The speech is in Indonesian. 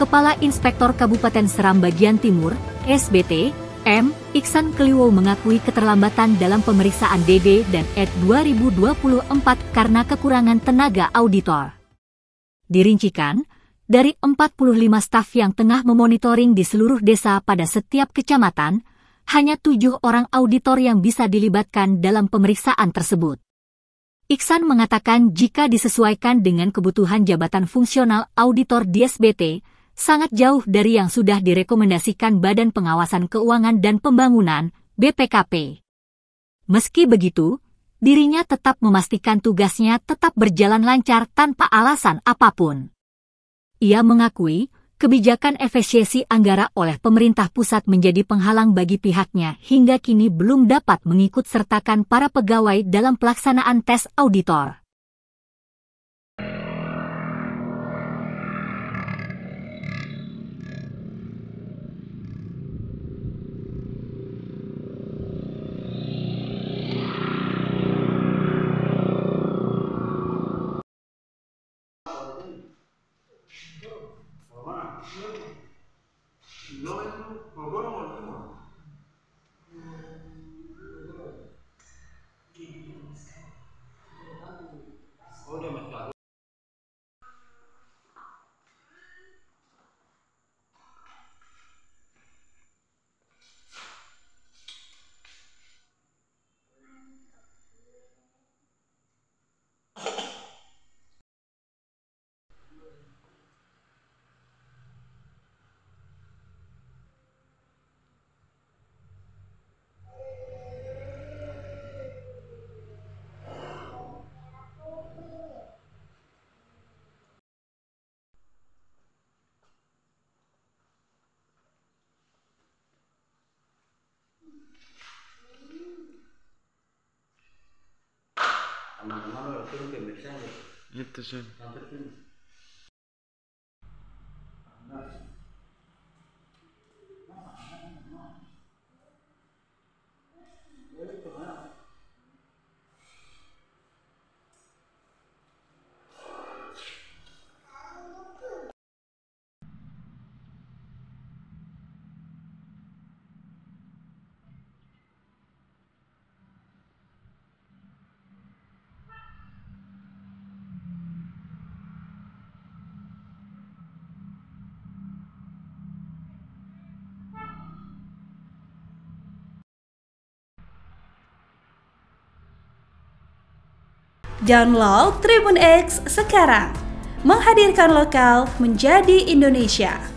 Kepala Inspektor Kabupaten Seram Bagian Timur, SBT, M. Iksan Kliwow mengakui keterlambatan dalam pemeriksaan DD dan ED 2024 karena kekurangan tenaga auditor. Dirincikan, dari 45 staf yang tengah memonitoring di seluruh desa pada setiap kecamatan, hanya 7 orang auditor yang bisa dilibatkan dalam pemeriksaan tersebut. Iksan mengatakan jika disesuaikan dengan kebutuhan jabatan fungsional auditor di SBT, sangat jauh dari yang sudah direkomendasikan Badan Pengawasan Keuangan dan Pembangunan, BPKP. Meski begitu, dirinya tetap memastikan tugasnya tetap berjalan lancar tanpa alasan apapun. Ia mengakui, kebijakan efisiensi anggaran oleh pemerintah pusat menjadi penghalang bagi pihaknya hingga kini belum dapat mengikut sertakan para pegawai dalam pelaksanaan tes auditor. Teman-teman udah turun ke Indonesia itu sih. sampai sini. Download Tribun X sekarang, menghadirkan lokal menjadi Indonesia.